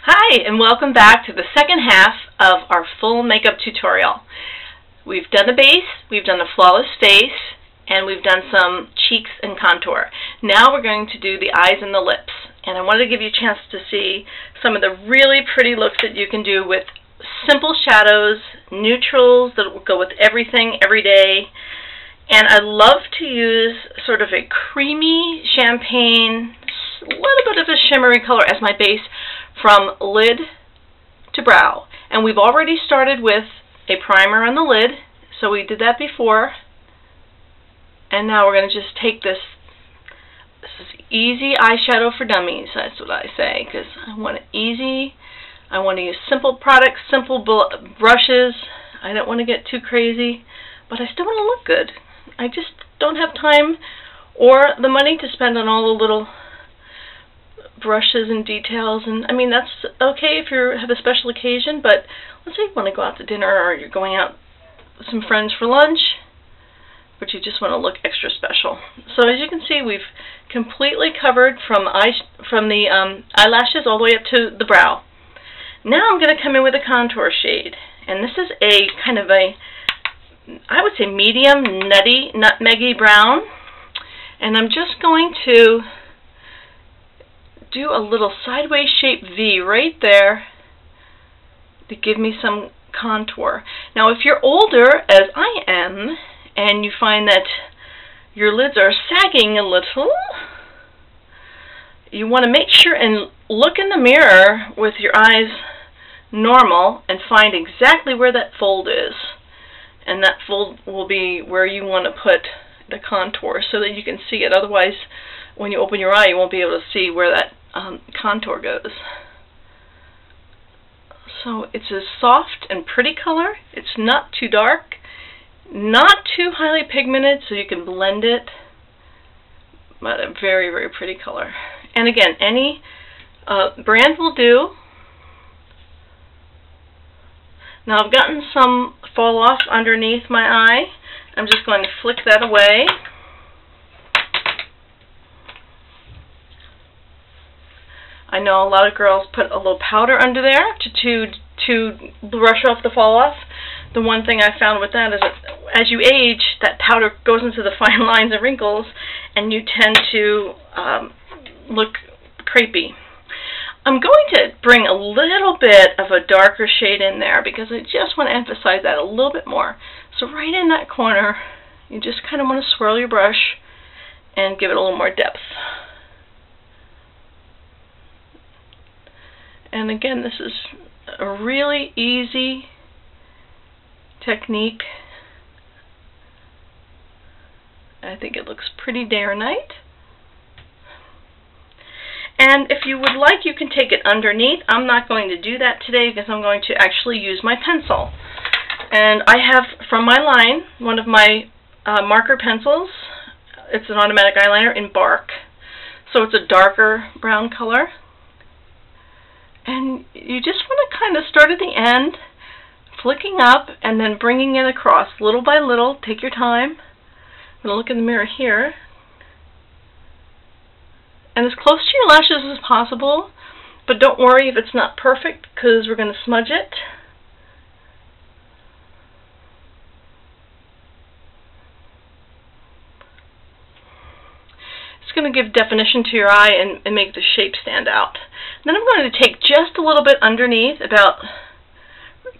Hi, and welcome back to the second half of our full makeup tutorial. We've done the base, we've done the flawless face, and we've done some cheeks and contour. Now we're going to do the eyes and the lips. And I wanted to give you a chance to see some of the really pretty looks that you can do with simple shadows, neutrals that will go with everything every day. And I love to use sort of a creamy champagne, a little bit of a shimmery color as my base from lid to brow. And we've already started with a primer on the lid, so we did that before. And now we're going to just take this is easy eyeshadow for dummies, that's what I say, because I want it easy. I want to use simple products, simple brushes. I don't want to get too crazy, but I still want to look good. I just don't have time or the money to spend on all the little brushes and details. And I mean, that's okay if you have a special occasion, but let's say you want to go out to dinner or you're going out with some friends for lunch, but you just want to look extra special. So as you can see, we've completely covered from the eyelashes all the way up to the brow. Now I'm going to come in with a contour shade, and this is a kind of a, I would say, medium, nutty, nutmeggy brown. And I'm just going to do a little sideways shaped V right there to give me some contour. Now if you're older, as I am, and you find that your lids are sagging a little, you want to make sure and look in the mirror with your eyes normal and find exactly where that fold is. And that fold will be where you want to put the contour so that you can see it. Otherwise, when you open your eye, you won't be able to see where that contour goes. So it's a soft and pretty color. It's not too dark, not too highly pigmented, so you can blend it, but a very, very pretty color. And again, any brand will do. Now I've gotten some fall off underneath my eye. I'm just going to flick that away. I know a lot of girls put a little powder under there to brush off the fall off. The one thing I found with that is that as you age, that powder goes into the fine lines and wrinkles, and you tend to look crepey. I'm going to bring a little bit of a darker shade in there because I just want to emphasize that a little bit more. So right in that corner, you just kind of want to swirl your brush and give it a little more depth. And again, this is a really easy technique. I think it looks pretty day or night. And if you would like, you can take it underneath. I'm not going to do that today because I'm going to actually use my pencil. And I have, from my line, one of my marker pencils. It's an automatic eyeliner in Bark. So it's a darker brown color. And you just want to kind of start at the end, flicking up, and then bringing it across little by little. Take your time. I'm going to look in the mirror here. And as close to your lashes as possible, but don't worry if it's not perfect because we're going to smudge it. It's going to give definition to your eye and make the shape stand out. Then I'm going to take just a little bit underneath, about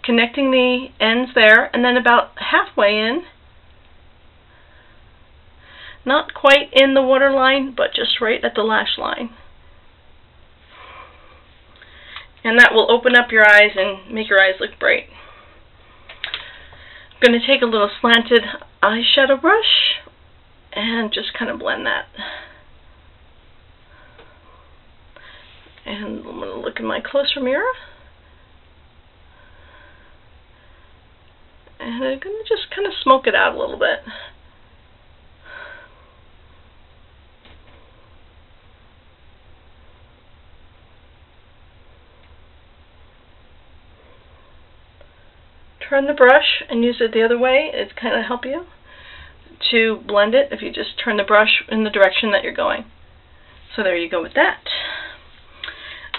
connecting the ends there, and then about halfway in. Not quite in the waterline, but just right at the lash line. And that will open up your eyes and make your eyes look bright. I'm going to take a little slanted eyeshadow brush and just kind of blend that. And I'm going to look in my closer mirror. And I'm going to just kind of smoke it out a little bit. Turn the brush and use it the other way. It's kind of help you to blend it if you just turn the brush in the direction that you're going. So there you go with that.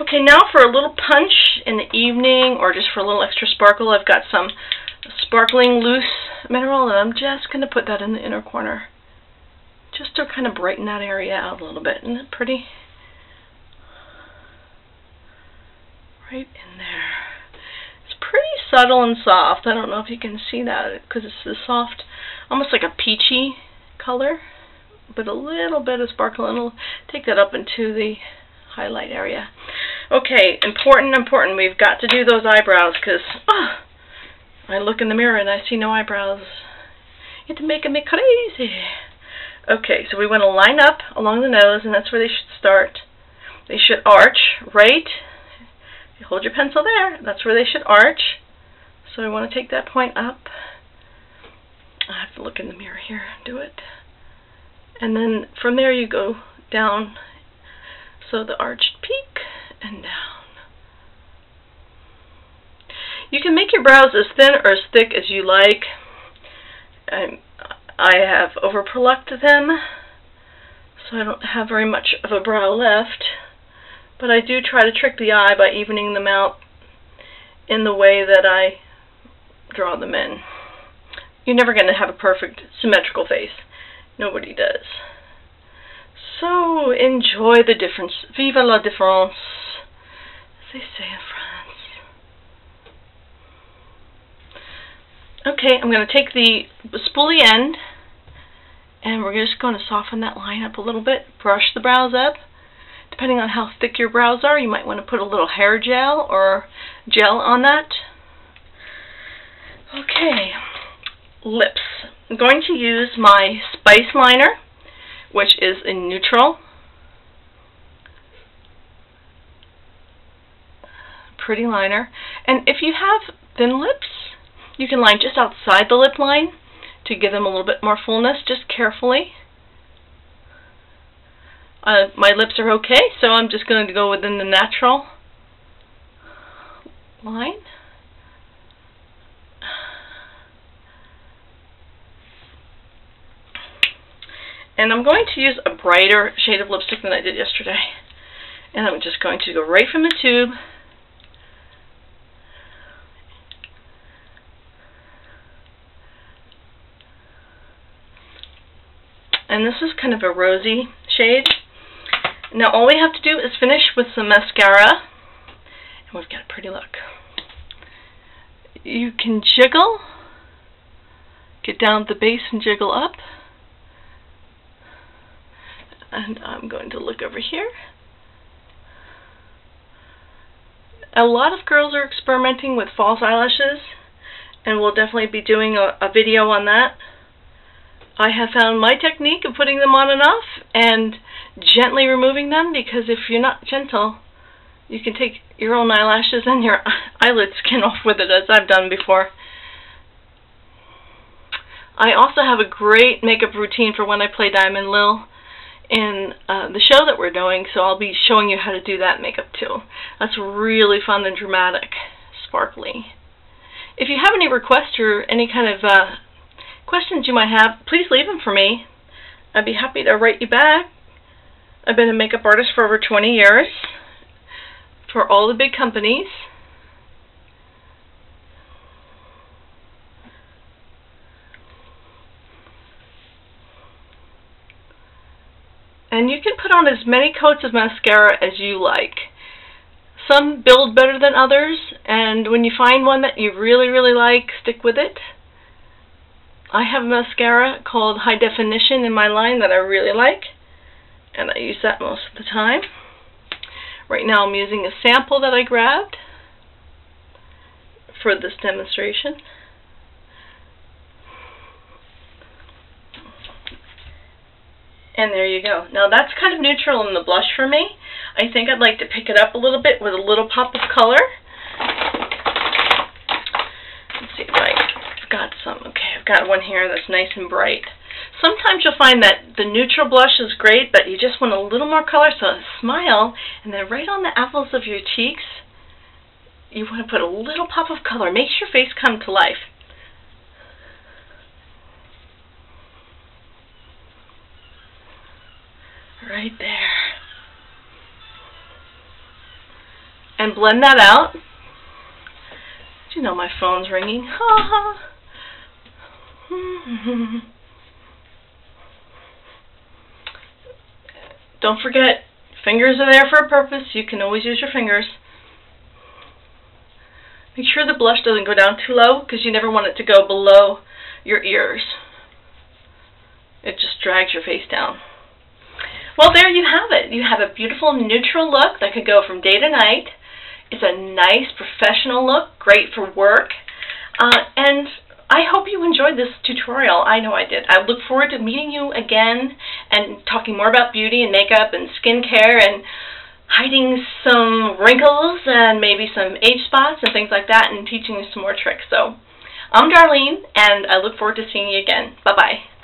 Okay, now for a little punch in the evening or just for a little extra sparkle, I've got some sparkling loose mineral, and I'm just going to put that in the inner corner just to kind of brighten that area out a little bit. Isn't it pretty? Right in there. It's pretty subtle and soft. I don't know if you can see that because it's the soft, almost like a peachy color, but a little bit of sparkle, and it'll take that up into the highlight area. Okay, important. We've got to do those eyebrows because I look in the mirror and I see no eyebrows. It's making me crazy. Okay, so we want to line up along the nose, and that's where they should start. They should arch right. You hold your pencil there. That's where they should arch. So I want to take that point up. I have to look in the mirror here and do it. And then from there you go down. So the arched peak and down. You can make your brows as thin or as thick as you like. I have over-produced them, so I don't have very much of a brow left. But I do try to trick the eye by evening them out in the way that I draw them in. You're never going to have a perfect symmetrical face. Nobody does. So enjoy the difference. Vive la différence, as they say in France. Okay, I'm going to take the spoolie end, and we're just going to soften that line up a little bit. Brush the brows up. Depending on how thick your brows are, you might want to put a little hair gel or gel on that. Okay, lips. I'm going to use my Spice liner, which is a neutral. Pretty liner. And if you have thin lips, you can line just outside the lip line to give them a little bit more fullness, just carefully. My lips are okay, so I'm just going to go within the natural line. And I'm going to use a brighter shade of lipstick than I did yesterday. And I'm just going to go right from the tube. And this is kind of a rosy shade. Now all we have to do is finish with some mascara, and we've got a pretty look. You can jiggle, get down at the base and jiggle up. And I'm going to look over here. A lot of girls are experimenting with false eyelashes, and we'll definitely be doing a video on that. I have found my technique of putting them on and off and gently removing them, because if you're not gentle, you can take your own eyelashes and your eyelid skin off with it, as I've done before. I also have a great makeup routine for when I play Diamond Lil in the show that we're doing, so I'll be showing you how to do that makeup too. That's really fun and dramatic, sparkly. If you have any requests or any kind of questions you might have, please leave them for me. I'd be happy to write you back. I've been a makeup artist for over 20 years for all the big companies. And you can put on as many coats of mascara as you like. Some build better than others, and when you find one that you really, really like, stick with it. I have a mascara called High Definition in my line that I really like, and I use that most of the time. Right now I'm using a sample that I grabbed for this demonstration. And there you go. Now that's kind of neutral in the blush for me. I think I'd like to pick it up a little bit with a little pop of color. Let's see if I've got some. Okay, I've got one here that's nice and bright. Sometimes you'll find that the neutral blush is great, but you just want a little more color, so smile, and then right on the apples of your cheeks, you want to put a little pop of color. Makes your face come to life. Right there. and blend that out. You know my phone's ringing. Don't forget, fingers are there for a purpose. You can always use your fingers. Make sure the blush doesn't go down too low because you never want it to go below your ears. It just drags your face down. Well, there you have it. You have a beautiful neutral look that could go from day to night. It's a nice professional look, great for work. And I hope you enjoyed this tutorial. I know I did. I look forward to meeting you again and talking more about beauty and makeup and skincare and hiding some wrinkles and maybe some age spots and things like that and teaching you some more tricks. So I'm Darlene, and I look forward to seeing you again. Bye-bye.